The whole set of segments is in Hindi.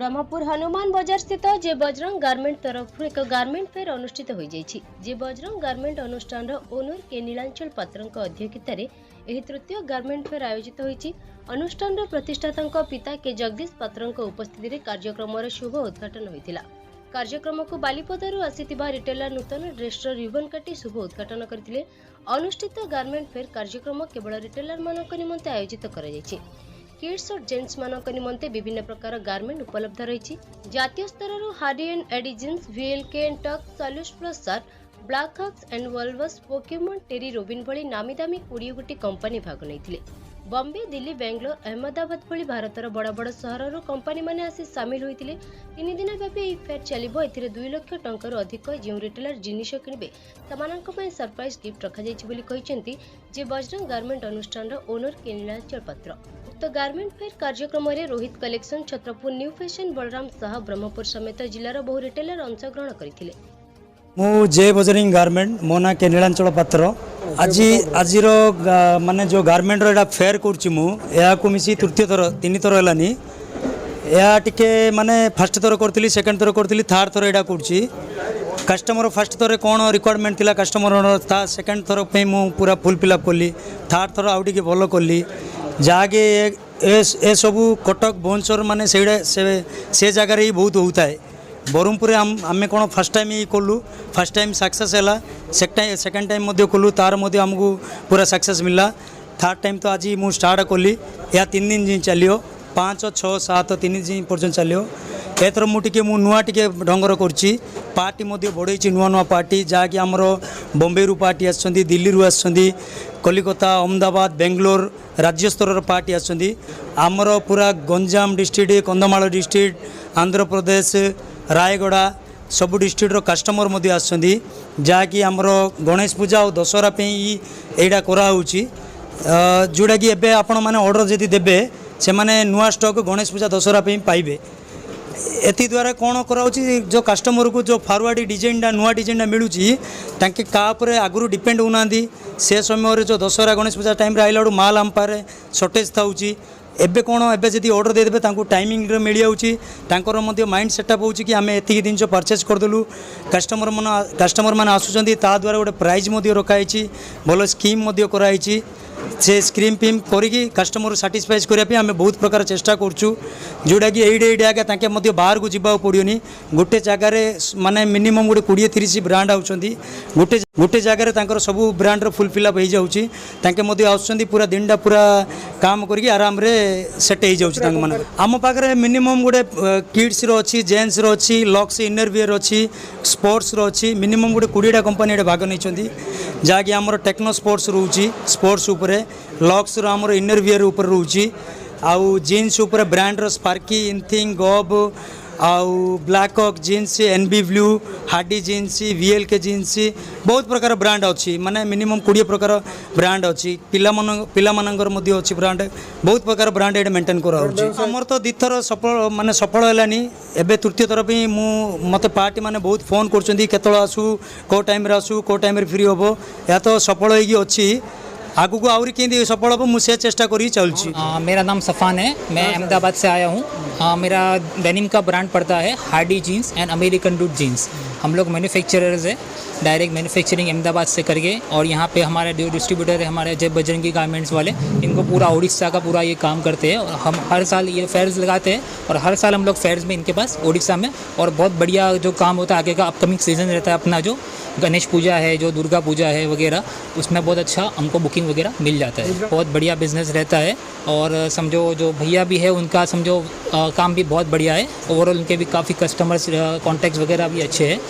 ब्रह्मपुर हनुमान बजार स्थित जे बजरंग गार्मेंट तरफ एक गार्मेंट फेयर अनुष्ठित हो जाइछि। जे बजरंग गार्मेंट अनुष्ठान ओनर के नीलांचल पात्र अध्यक्षतार एही तृतीय गार्मेंट फेयर आयोजित होइछि। अनुष्ठान प्रतिष्ठाता पिता के जगदीश पात्र उपस्थिति कार्यक्रम शुभ उद्घाटन होइतिला। कार्यक्रम को बालीपदारू आसीथिबा रिटेलर नूतन ड्रेसर रिबन काटी शुभ उद्घाटन करथिले। अनुष्ठित गार्मेंट फेयर कार्यक्रम केवल रिटेलर मानक निमंते आयोजित करा जाइछि। किड्स और जेंट्स मानक निमंते विभिन्न प्रकार गार्मेंट उपलब्ध रही। जातीय स्तर हार्डी एंड एडी जीन्स, VLK एंड टक, सल्यूश प्लस शार्ट, Black Hawks and Wolves, Pokemon, Terry Robin भली नामी दामी 20 गोटी कंपनी भाग नहीं। बॉम्बे, दिल्ली, बेंगलोर, अहमदाबाद भली भारतर बड़ बड़ सहर कंपनी माने आसी सामिल होइतिले। 3 दिन व्यापी एही फेयर चलिबो। एथिरे 2 लाख टंकार अधिक जो रिटेलर जिनिस किनिबे समानक पय सरप्राइज गिफ्ट रखा जाइछि बोली कहिसेंती जे बजरंग गार्मेंट अनुष्ठान ओनर के नीलांचल पात्र। उक्त गार्मेंट फेयर कार्यक्रम में Rohit collection, Chhatrapur new fashion, Balram Saha, Brahmapur समेत जिलार बहु रिटेलर अंशग्रहण करथिले। मु जय बजरंग गार्मेंट मोना के नीलांचल पात्र आजिर माने जो गार्मेंट रो फेयर करछि मु या को मिसी तृतीय थर 3 थर हलानी। या टिके माने फर्स्ट थर करथिली, सेकंड थर करथिली, थर्ड थर एडा करछि। कस्टमर फर्स्ट थर कोन रिक्वायरमेंट थिला कस्टमर था, सेकंड थर पे मु पूरा फुल फिल अप करली, थर्ड थर आउटी के फॉलो करली। जागे ए सबू कटक भुवनेश्वर माने से जगार ही बहुत होता है। बरहमपुर आम कौन फर्स्ट टाइम ही कलु, फर्स्ट टाइम सक्सेस है, सेकेंड टाइम कलु, तार आमको पूरा सक्सेस मिला। थर्ड टाइम तो आज मुझे स्टार्ट कली। या 3 दिन जी चलो, 5, 6, 7 3 दिन पर्यटन चलो। एथर मुझे नुआ टे ढंगर कर पार्टी बढ़े नुआ नुआ पार्टी जहाँकि आमर बॉम्बे रू पार्टी आस, दिल्ली रू आस, कलिकता, अहमदाबाद, बेंगलोर राज्य स्तर पार्टी आमर पूरा गंजाम डिस्ट्रिक्ट, कंधमाल डिस्ट्रिक्ट, आंध्र प्रदेश, रायगड़ा सबू डिस्ट्रिक्टर कस्टमर जहाँकि आमर गणेश पूजा और दशहरा यहाँ कराऊँगी। जोटा कि एबे आपण माने ऑर्डर जदि देबे से माने नुआ स्टॉक गणेश पूजा दशहरा पाइबे। एथि द्वारा कौन कराऊँगी जो कस्टमर को जो फॉरवर्ड डिजाइनटा नुआ डिजाइनटा मिलूँ तांके का उपरे आगुरी डिपेंड होना। से समय जो दशहरा गणेश पूजा टाइम आइला माल आम पारे शॉर्टेज थाउची। एबे कौन एबे जदि ऑर्डर देदेबे तांको टाइमिंग रे मिल जाउची। तांकर मध्य माइंड सेटअप होउची कि आमे एतिक दिन परचेज करदेलु। कस्टमर माने आसुचंदी ता द्वारा गोटे प्राइज मध्य रखाई, भल स्कीम मध्य कराई। से स्क्रीम फिम करी कस्टमर साटिस्फाइज करने आम बहुत प्रकार चेष्टा करूँ। जोटा कि ये आगे ताके मध्य बाहर को जीवा पड़ोनी। गोटे जगार माने मिनिमम गोटे 20-30 ब्रांड आउछंदी। गोटे जगार सबू ब्रांड फुल फिलअप हो जाऊँगी। आसुँच पूरा दिनटा पूरा काम करके आराम रे सेट हो जाऊँगी। आम पाखे मिनिमम गोटे किड्स अच्छी, जेन्ट्स अच्छी, लक्स इनरवियर अच्छी, स्पोर्ट्स अच्छी। मिनिमम गोटे 20टा कंपनी भाग नहीं जहाँकि आमर टेक्नो स्पोर्ट्स रोचे, स्पोर्ट्स उपरे लक्स आमर इनरवियर उपर रोचे। आउ जीन्स उपर ब्रांड स्पार्की, इनथिंग, गब, आउ Black Hawk jeans, NB Blue, Hardy jeans, VLK jeans बहुत प्रकार ब्रांड अच्छी। माने मिनिमम 20 प्रकार ब्रांड अच्छी। पिलामानंगर मध्य अच्छी ब्रांड, बहुत प्रकार ब्रांड ये मेंटेन कराऊँगी। आमर तो 2 थर सफल माने सफल है। एबे तृतीय थर पे मते पार्टी माने बहुत फोन करछंदी केतळ आसू, को टाइम रे आसू, को टाइम रे फ्री होबो। या तो सफल होगी अच्छी आगू को आउरी केंदी सफल हो मुझे चेष्टा करी चलची। मेरा नाम सफ़ान है, मैं अहमदाबाद से आया हूँ। मेरा डेनिम का ब्रांड पड़ता है Hardy jeans and American Root jeans. हम लोग मैन्युफैक्चरर्स है, डायरेक्ट मैन्युफैक्चरिंग अहमदाबाद से करके। और यहाँ पे हमारे जो डिस्ट्रीब्यूटर है हमारे जय बजरंगी गारमेंट्स वाले, इनको पूरा उड़ीसा का पूरा ये काम करते हैं। और हम हर साल ये फेयर्स लगाते हैं और हर साल हम लोग फेयर्स में इनके पास उड़ीसा में। और बहुत बढ़िया जो काम होता है आगे का अपकमिंग सीज़न रहता है अपना, जो गणेश पूजा है, जो दुर्गा पूजा है वगैरह, उसमें बहुत अच्छा हमको बुकिंग वगैरह मिल जाता है। बहुत बढ़िया बिजनेस रहता है। और समझो जो भैया भी है उनका समझो काम भी बहुत बढ़िया है। ओवरऑल उनके भी काफ़ी कस्टमर्स कॉन्टैक्ट्स वगैरह भी अच्छे हैं।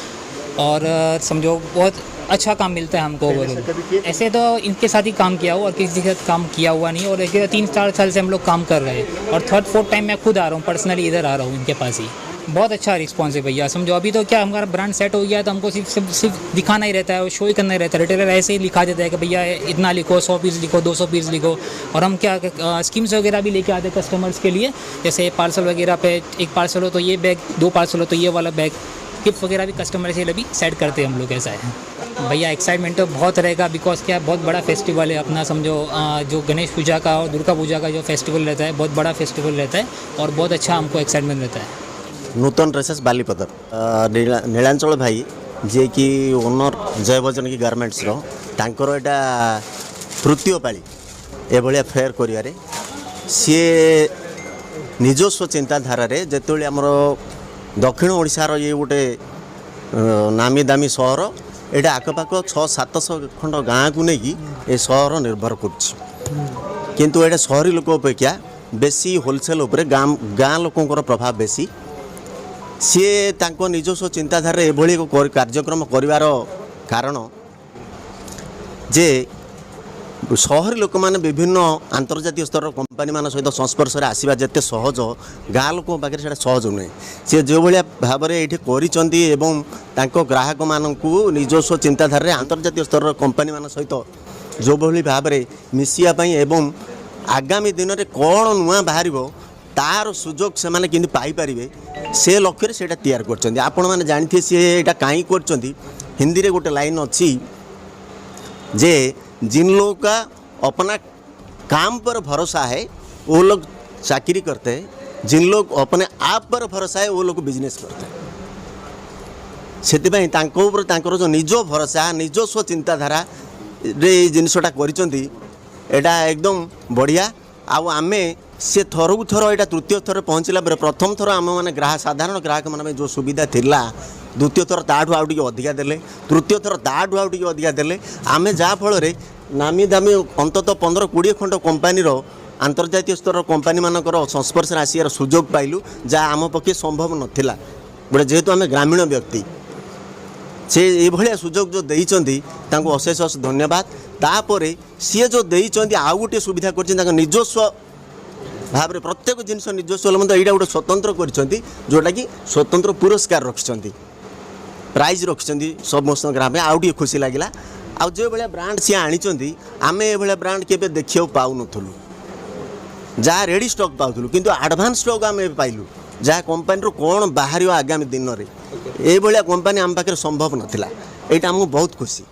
और समझो बहुत अच्छा काम मिलता है हमको ओवरऑल। ऐसे तो इनके साथ ही काम किया हुआ और किसी के साथ काम किया हुआ नहीं। और 3-4 साल से हम लोग काम कर रहे हैं। और 3rd-4th टाइम मैं खुद आ रहा हूँ, पर्सनली इधर आ रहा हूँ इनके पास ही। बहुत अच्छा रिस्पॉन्स है भैया। समझो अभी तो क्या हमारा ब्रांड सेट हो गया है तो हमको सिर्फ दिखाना ही रहता है और शो ही करना ही रहता है। रिटेलर ऐसे ही लिखा देता है कि भैया इतना लिखो, 100 पीस लिखो, 200 पीस लिखो। और हम क्या स्कीम्स वगैरह भी लेके आते हैं कस्टमर्स के लिए। जैसे पार्सल वगैरह पे 1 पार्सल हो तो ये बैग, 2 पार्सल हो तो ये वाला बैग, गिफ्ट वगैरह भी कस्टमर से भी सेट करते हैं हम लोग। ऐसा है भैया, एक्साइटमेंट तो बहुत रहेगा बिकॉज क्या बहुत बड़ा फेस्टिवल है अपना। समझो जो गणेश पूजा का और दुर्गा पूजा का जो फेस्टिवल रहता है बहुत बड़ा फेस्टिवल रहता है और बहुत अच्छा हमको एक्साइटमेंट रहता है। नूतन ड्रेसेस बालीपदर नीलांचल भाई जे कि ओनर जय बजरंगी गारमेंट्स तांकर एटा तृतीय पाली एभलिया फेयर करियारे सी निजस्व चिंताधारा जिते आमर दक्षिण ओडिशार ये गोटे नामी दामी सहर ये आखपाख 600-700 खंड गाँ को लेकिन ये सहर निर्भर किंतु ये सहरी लोक अपेक्षा बेसी होलसेल उपरे गाँ लोकंर प्रभाव बेसी सी तांको निजस्व चिंताधारा एभली कार्यक्रम करिवार कारण जे सहरी लोक मैंने विभिन्न आंतर्जातीय स्तर कंपानी मान सहित संस्पर्श में आसवा जिते सहज गाँ लोक पाखे से सहज नुहे सी जो भाया भाव में ये ग्राहक मानक निजस्व चिंताधारा आंतर्जातीय स्तर कंपानी मान सहित जो भाव में मिसापी एवं आगामी दिन में कौन नुआ बाहर तार सुजोग से मैंने किंतु पाइपर से लक्ष्य से तैयार कर आपण मैंने जानते सी यहाँ कहीं कर हिंदी रे गोटे लाइन अच्छी जे जिन लोग का अपना काम पर भरोसा है वो लोग चाकरी करते हैं, जिन लोग अपने आप पर भरोसा है वो लोग बिजनेस करते हैं। से जो निज भरोसा निजस्व चिंताधारा रे जिनसटा करिसेंती एटा एकदम बढ़िया आउ आमे से थर को थर यहाँ तृतीय थर पहुँचला प्रथम थर आम मैंने ग्राहक साधारण ग्राहक मान जो सुविधा थिला द्वितीय थर ताठू आउ टिके अधिका देले तृतीय थर ताठू आउ टिके अधिका देले आमे जा फल नामी दामी अंतत 15-20 खंड कंपानीर आंतर्जातीय स्तर कंपानी मानकर संस्पर्श आसार सुजोग पाइलु जहाँ आम पक्षे संभव नाला गोटे जेहेतु आम ग्रामीण व्यक्ति से ये सुजोग जो देइचंती तांको अशेष अशेष धन्यवाद। तापर सी जो देइचंती आउ गोटे सुविधा कर निजस्व भाव में प्रत्येक जिनस निजस्व यहाँ गोटे स्वतंत्र कर जोटा कि स्वतंत्र पुरस्कार रखिंट प्राइज रखिंट समस्त ग्राम आउ टे खुशी लगे आउ जो भाया ब्रांड सी आनी आम ये ब्रांड के देखा पाऊन जहाँ रेडी स्टॉक पाऊँ किंतु एडवांस स्टॉक आम पाइलु जहाँ कंपानी कौन बाहर आगामी दिन में ये कंपानी आम पाखे संभव नाला यहाँ आमको बहुत खुशी।